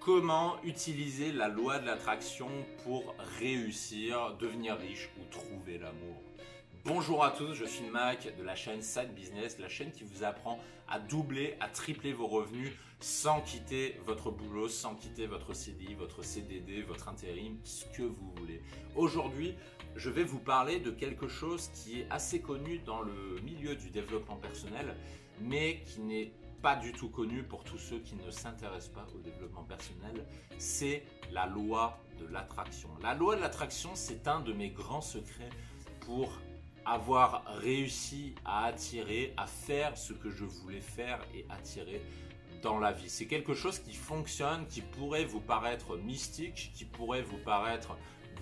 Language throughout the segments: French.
Comment utiliser la loi de l'attraction pour réussir, devenir riche ou trouver l'amour? Bonjour à tous, je suis Mac de la chaîne Side Business, la chaîne qui vous apprend à doubler, à tripler vos revenus sans quitter votre boulot, sans quitter votre CDI, votre CDD, votre intérim, ce que vous voulez. Aujourd'hui, je vais vous parler de quelque chose qui est assez connu dans le milieu du développement personnel, mais qui n'est pas du tout connu pour tous ceux qui ne s'intéressent pas au développement personnel, c'est la loi de l'attraction. La loi de l'attraction, c'est un de mes grands secrets pour avoir réussi à attirer, à faire ce que je voulais faire et attirer dans la vie. C'est quelque chose qui fonctionne, qui pourrait vous paraître mystique, qui pourrait vous paraître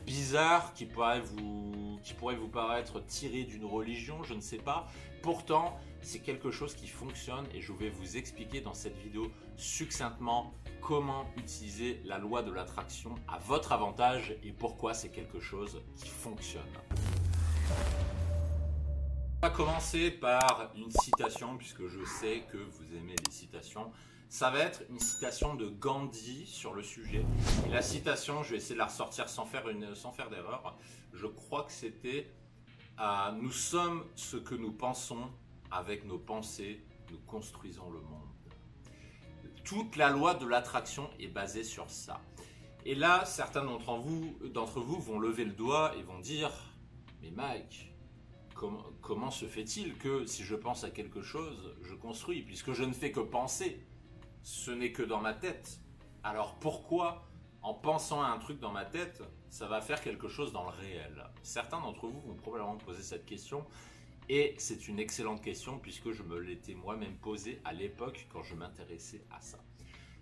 bizarre, qui pourrait vous paraître tiré d'une religion, je ne sais pas. Pourtant, c'est quelque chose qui fonctionne et je vais vous expliquer dans cette vidéo succinctement comment utiliser la loi de l'attraction à votre avantage et pourquoi c'est quelque chose qui fonctionne. On va commencer par une citation puisque je sais que vous aimez les citations. Ça va être une citation de Gandhi sur le sujet. Et la citation, je vais essayer de la ressortir sans faire d'erreur. Je crois que c'était « Nous sommes ce que nous pensons, avec nos pensées, nous construisons le monde ». Toute la loi de l'attraction est basée sur ça. Et là, certains d'entre vous vont lever le doigt et vont dire « Mais Mike, comment se fait-il que si je pense à quelque chose, je construis, puisque je ne fais que penser, ce n'est que dans ma tête. Alors pourquoi, en pensant à un truc dans ma tête, ça va faire quelque chose dans le réel ?» Certains d'entre vous vont probablement me poser cette question, et c'est une excellente question puisque je me l'étais moi-même posée à l'époque quand je m'intéressais à ça.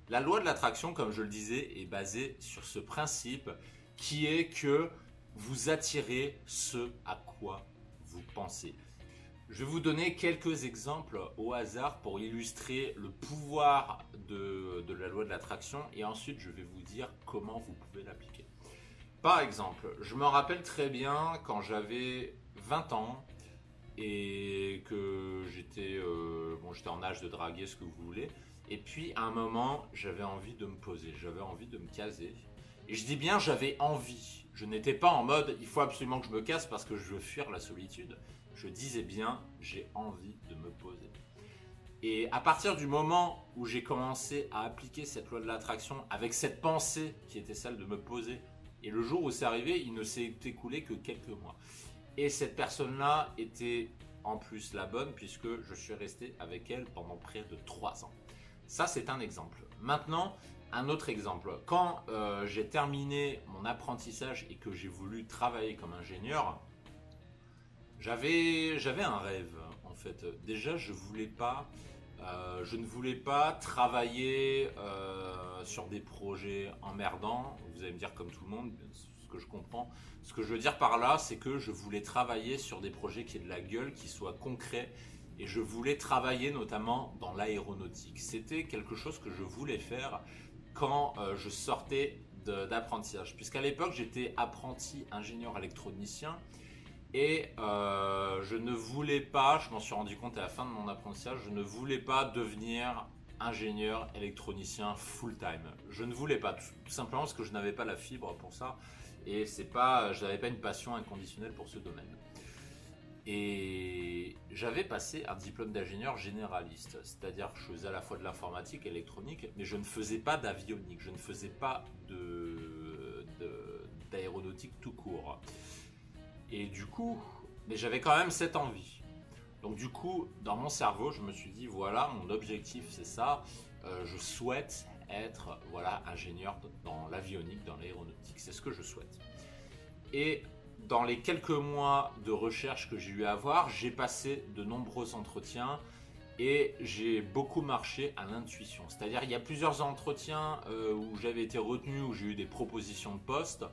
La loi de l'attraction, comme je le disais, est basée sur ce principe qui est que vous attirez ce à quoi vous pensez. Je vais vous donner quelques exemples au hasard pour illustrer le pouvoir de la loi de l'attraction et ensuite je vais vous dire comment vous pouvez l'appliquer. Par exemple, je me rappelle très bien quand j'avais 20 ans et que j'étais en âge de draguer, ce que vous voulez, et puis à un moment j'avais envie de me poser, j'avais envie de me caser. Et je dis bien j'avais envie, je n'étais pas en mode il faut absolument que je me casse parce que je veux fuir la solitude. Je disais bien j'ai envie de me poser. Et à partir du moment où j'ai commencé à appliquer cette loi de l'attraction avec cette pensée qui était celle de me poser, et le jour où c'est arrivé, il ne s'est écoulé que quelques mois. Et cette personne-là était en plus la bonne puisque je suis resté avec elle pendant près de 3 ans. Ça, c'est un exemple. Maintenant, un autre exemple. Quand j'ai terminé mon apprentissage et que j'ai voulu travailler comme ingénieur, j'avais un rêve en fait. Déjà, je ne voulais pas travailler sur des projets emmerdants. Vous allez me dire comme tout le monde, ce que je comprends. Ce que je veux dire par là, c'est que je voulais travailler sur des projets qui aient de la gueule, qui soient concrets. Et je voulais travailler notamment dans l'aéronautique. C'était quelque chose que je voulais faire quand je sortais d'apprentissage. Puisqu'à l'époque, j'étais apprenti ingénieur électronicien. Et je ne voulais pas, je m'en suis rendu compte à la fin de mon apprentissage, je ne voulais pas devenir ingénieur électronicien full-time. Je ne voulais pas, tout simplement parce que je n'avais pas la fibre pour ça. Et je n'avais pas une passion inconditionnelle pour ce domaine. Et j'avais passé un diplôme d'ingénieur généraliste, c'est-à-dire que je faisais à la fois de l'informatique, électronique, mais je ne faisais pas d'avionique, je ne faisais pas d'aéronautique tout court. Et du coup, mais j'avais quand même cette envie. Donc du coup, dans mon cerveau, je me suis dit, voilà, mon objectif c'est ça, je souhaite être ingénieur dans l'avionique, dans l'aéronautique, c'est ce que je souhaite. Et dans les quelques mois de recherche que j'ai eu à avoir, j'ai passé de nombreux entretiens et j'ai beaucoup marché à l'intuition. C'est-à-dire il y a plusieurs entretiens où j'avais été retenu, où j'ai eu des propositions de poste.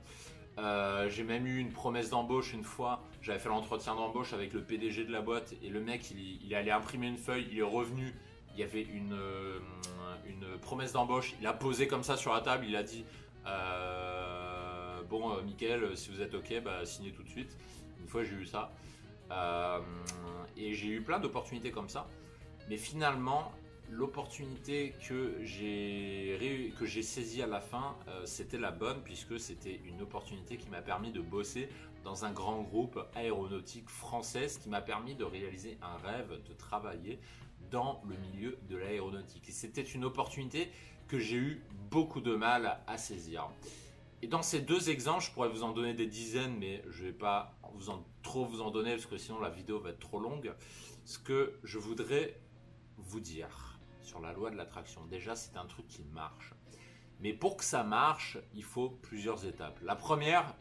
J'ai même eu une promesse d'embauche une fois. J'avais fait l'entretien d'embauche avec le PDG de la boîte et le mec il allait imprimer une feuille, il est revenu, il y avait une promesse d'embauche, il a posé comme ça sur la table, il a dit bon Mickaël, si vous êtes ok, signez tout de suite. Une fois j'ai eu ça et j'ai eu plein d'opportunités comme ça, mais finalement l'opportunité que j'ai saisie à la fin, c'était la bonne, puisque c'était une opportunité qui m'a permis de bosser dans un grand groupe aéronautique français, ce qui m'a permis de réaliser un rêve, de travailler dans le milieu de l'aéronautique. Et c'était une opportunité que j'ai eu beaucoup de mal à saisir. Et dans ces deux exemples, je pourrais vous en donner des dizaines, mais je ne vais pas trop vous en donner parce que sinon la vidéo va être trop longue. Ce que je voudrais vous dire sur la loi de l'attraction, déjà c'est un truc qui marche. Mais pour que ça marche, il faut plusieurs étapes. La première,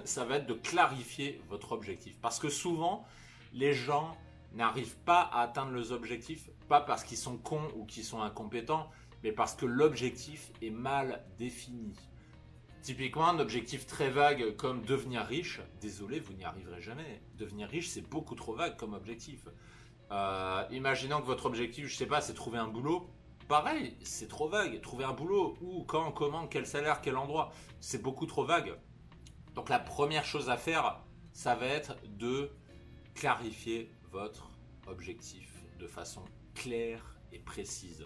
ça va être de clarifier votre objectif. Parce que souvent, les gens n'arrivent pas à atteindre leurs objectifs, pas parce qu'ils sont cons ou qu'ils sont incompétents, mais parce que l'objectif est mal défini. Typiquement, un objectif très vague comme devenir riche, désolé, vous n'y arriverez jamais. Devenir riche, c'est beaucoup trop vague comme objectif. Imaginons que votre objectif, je sais pas, c'est trouver un boulot. Pareil, c'est trop vague. Trouver un boulot, où, quand, comment, quel salaire, quel endroit, c'est beaucoup trop vague. Donc la première chose à faire, ça va être de clarifier votre objectif de façon claire et précise.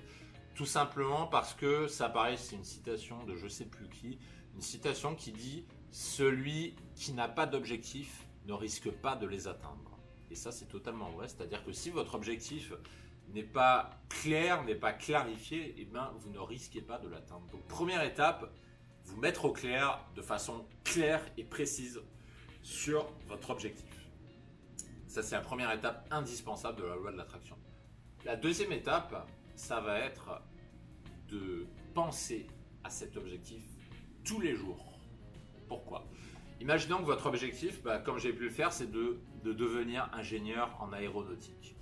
Tout simplement parce que ça paraît, c'est une citation de je sais plus qui, une citation qui dit « Celui qui n'a pas d'objectif ne risque pas de les atteindre ». Et ça, c'est totalement vrai. C'est-à-dire que si votre objectif n'est pas clair, n'est pas clarifié, eh bien, vous ne risquez pas de l'atteindre. Donc, première étape, vous mettre au clair de façon claire et précise sur votre objectif. Ça, c'est la première étape indispensable de la loi de l'attraction. La deuxième étape, ça va être de penser à cet objectif tous les jours. Pourquoi? Imaginons que votre objectif, comme j'ai pu le faire, c'est de devenir ingénieur en aéronautique.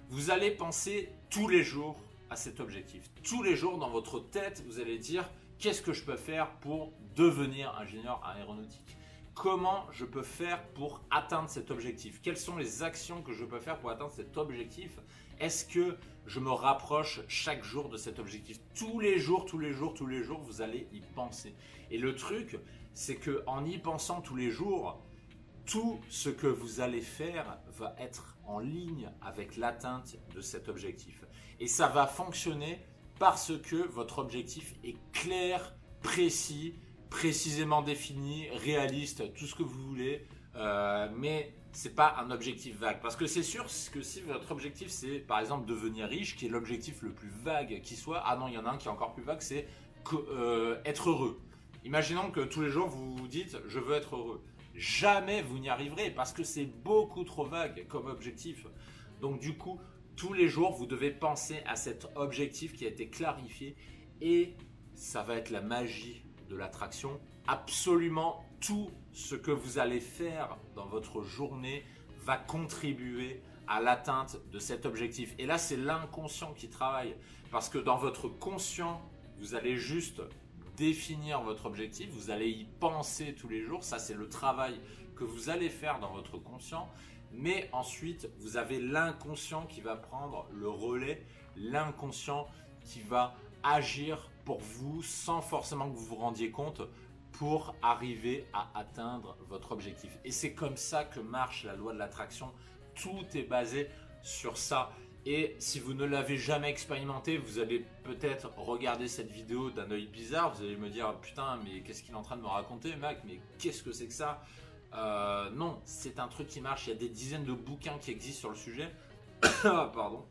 Vous allez penser tous les jours à cet objectif. Tous les jours dans votre tête, vous allez dire qu'est-ce que je peux faire pour devenir ingénieur en aéronautique? Comment je peux faire pour atteindre cet objectif? Quelles sont les actions que je peux faire pour atteindre cet objectif? Est-ce que je me rapproche chaque jour de cet objectif? Tous les jours, vous allez y penser. Et le truc, c'est qu'en y pensant tous les jours, tout ce que vous allez faire va être en ligne avec l'atteinte de cet objectif. Et ça va fonctionner parce que votre objectif est clair, précis, précisément défini, réaliste, tout ce que vous voulez, mais c'est pas un objectif vague. Parce que c'est sûr que si votre objectif c'est par exemple devenir riche, qui est l'objectif le plus vague qui soit, ah non, il y en a un qui est encore plus vague, c'est être heureux. Imaginons que tous les jours vous vous dites je veux être heureux. Jamais vous n'y arriverez parce que c'est beaucoup trop vague comme objectif. Donc du coup, tous les jours vous devez penser à cet objectif qui a été clarifié et ça va être la magie de l'attraction. Absolument tout ce que vous allez faire dans votre journée va contribuer à l'atteinte de cet objectif. Et là, c'est l'inconscient qui travaille parce que dans votre conscient, vous allez juste définir votre objectif, vous allez y penser tous les jours. Ça, c'est le travail que vous allez faire dans votre conscient. Mais ensuite, vous avez l'inconscient qui va prendre le relais, l'inconscient qui va agir pour vous sans forcément que vous vous rendiez compte pour arriver à atteindre votre objectif. Et c'est comme ça que marche la loi de l'attraction. Tout est basé sur ça. Et si vous ne l'avez jamais expérimenté, vous allez peut-être regarder cette vidéo d'un œil bizarre. Vous allez me dire « Putain, mais qu'est-ce qu'il est en train de me raconter, mec? Mais qu'est-ce que c'est que ça ?» Non, c'est un truc qui marche. Il y a des dizaines de bouquins qui existent sur le sujet. Pardon.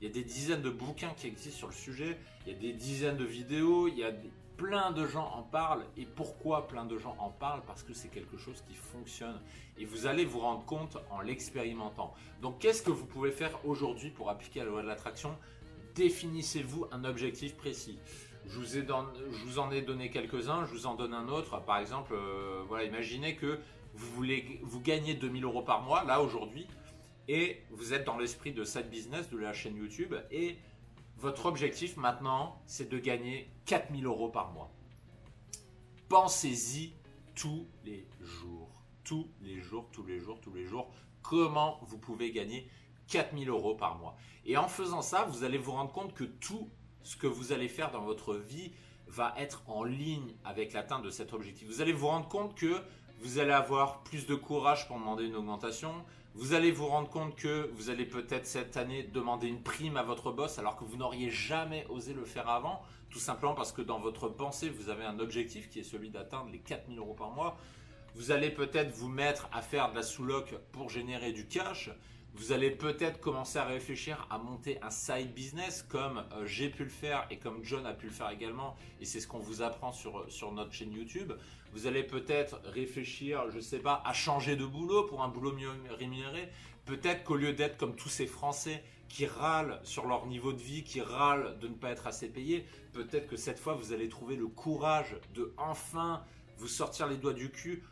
Il y a des dizaines de bouquins qui existent sur le sujet. Il y a des dizaines de vidéos. Il y a plein de gens en parlent. Et pourquoi plein de gens en parlent? Parce que c'est quelque chose qui fonctionne. Et vous allez vous rendre compte en l'expérimentant. Donc, qu'est-ce que vous pouvez faire aujourd'hui pour appliquer la loi de l'attraction? Définissez-vous un objectif précis. Je vous en ai donné quelques-uns. Je vous en donne un autre. Par exemple, voilà, imaginez que vous gagnez 2000 € par mois, là, aujourd'hui. Et vous êtes dans l'esprit de side business de la chaîne YouTube et votre objectif maintenant, c'est de gagner 4000 € par mois. Pensez-y tous les jours. Tous les jours. Comment vous pouvez gagner 4000 € par mois. Et en faisant ça, vous allez vous rendre compte que tout ce que vous allez faire dans votre vie va être en ligne avec l'atteinte de cet objectif. Vous allez vous rendre compte que vous allez avoir plus de courage pour demander une augmentation. Vous allez vous rendre compte que vous allez peut-être cette année demander une prime à votre boss alors que vous n'auriez jamais osé le faire avant, tout simplement parce que dans votre pensée, vous avez un objectif qui est celui d'atteindre les 4 000 € par mois. Vous allez peut-être vous mettre à faire de la sous-loc pour générer du cash. Vous allez peut-être commencer à réfléchir à monter un side business comme j'ai pu le faire et comme John a pu le faire également. Et c'est ce qu'on vous apprend sur notre chaîne YouTube. Vous allez peut-être réfléchir, je ne sais pas, à changer de boulot pour un boulot mieux rémunéré. Peut-être qu'au lieu d'être comme tous ces Français qui râlent sur leur niveau de vie, qui râlent de ne pas être assez payés, peut-être que cette fois vous allez trouver le courage de enfin vous sortir les doigts du cul,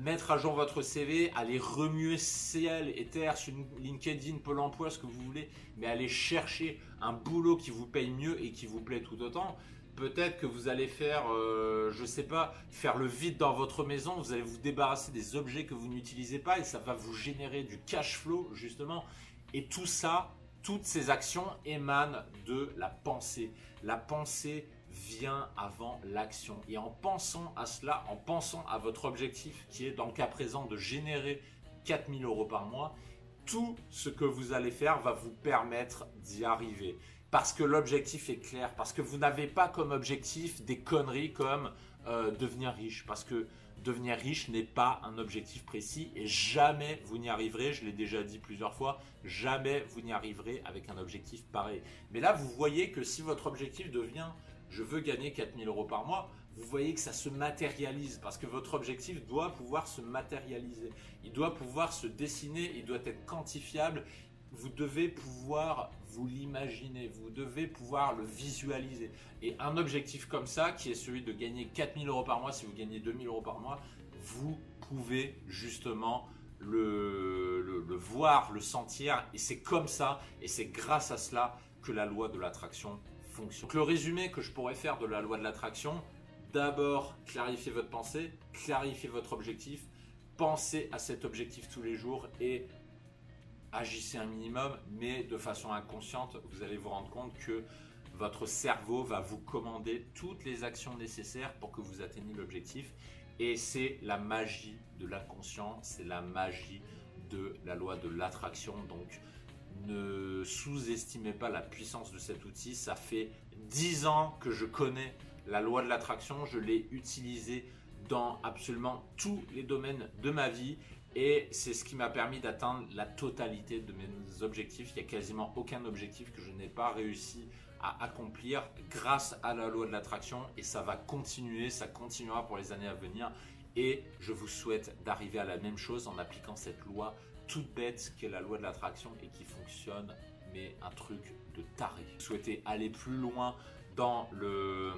mettre à jour votre CV, aller remuer ciel et terre sur LinkedIn, Pôle emploi, ce que vous voulez, mais aller chercher un boulot qui vous paye mieux et qui vous plaît tout autant. Peut-être que vous allez faire, je sais pas, faire le vide dans votre maison, vous allez vous débarrasser des objets que vous n'utilisez pas et ça va vous générer du cash flow justement. Et tout ça, toutes ces actions émanent de la pensée. La pensée vient avant l'action. Et en pensant à cela, en pensant à votre objectif qui est dans le cas présent de générer 4 000 € par mois, tout ce que vous allez faire va vous permettre d'y arriver. Parce que l'objectif est clair, parce que vous n'avez pas comme objectif des conneries comme devenir riche. Parce que devenir riche n'est pas un objectif précis et jamais vous n'y arriverez, je l'ai déjà dit plusieurs fois, jamais vous n'y arriverez avec un objectif pareil. Mais là, vous voyez que si votre objectif devient je veux gagner 4 000 € par mois, vous voyez que ça se matérialise parce que votre objectif doit pouvoir se matérialiser. Il doit pouvoir se dessiner, il doit être quantifiable. Vous devez pouvoir vous l'imaginer, vous devez pouvoir le visualiser. Et un objectif comme ça, qui est celui de gagner 4 000 € par mois, si vous gagnez 2 000 € par mois, vous pouvez justement le voir, le sentir. Et c'est comme ça, et c'est grâce à cela que la loi de l'attraction fonctionne. Donc le résumé que je pourrais faire de la loi de l'attraction, d'abord clarifiez votre pensée, clarifiez votre objectif, pensez à cet objectif tous les jours et agissez un minimum, mais de façon inconsciente, vous allez vous rendre compte que votre cerveau va vous commander toutes les actions nécessaires pour que vous atteigniez l'objectif. Et c'est la magie de l'inconscient, c'est la magie de la loi de l'attraction. Donc, ne sous-estimez pas la puissance de cet outil. Ça fait 10 ans que je connais la loi de l'attraction. Je l'ai utilisée dans absolument tous les domaines de ma vie. Et c'est ce qui m'a permis d'atteindre la totalité de mes objectifs. Il n'y a quasiment aucun objectif que je n'ai pas réussi à accomplir grâce à la loi de l'attraction. Et ça va continuer, ça continuera pour les années à venir. Et je vous souhaite d'arriver à la même chose en appliquant cette loi toute bête qui est la loi de l'attraction et qui fonctionne, mais un truc de taré. Vous souhaitez aller plus loin dans le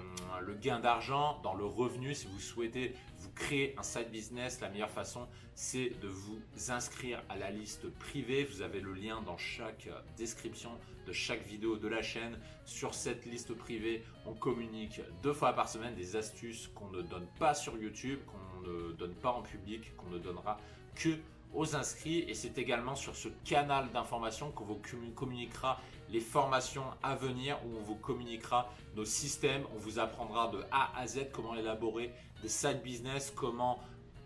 gain d'argent, dans le revenu, si vous souhaitez vous créer un side business, la meilleure façon, c'est de vous inscrire à la liste privée. Vous avez le lien dans chaque description de chaque vidéo de la chaîne. Sur cette liste privée, on communique 2 fois par semaine des astuces qu'on ne donne pas sur YouTube, qu'on ne donne pas en public, qu'on ne donnera que aux inscrits. Et c'est également sur ce canal d'information qu'on vous communiquera les formations à venir, où on vous communiquera nos systèmes, on vous apprendra de A à Z comment élaborer des side business, comment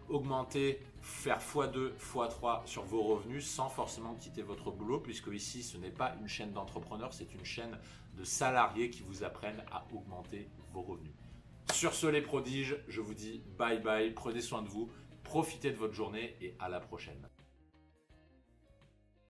augmenter, faire x2, x3 sur vos revenus sans forcément quitter votre boulot, puisque ici ce n'est pas une chaîne d'entrepreneurs, c'est une chaîne de salariés qui vous apprennent à augmenter vos revenus. Sur ce les prodiges, je vous dis bye bye, prenez soin de vous, profitez de votre journée et à la prochaine.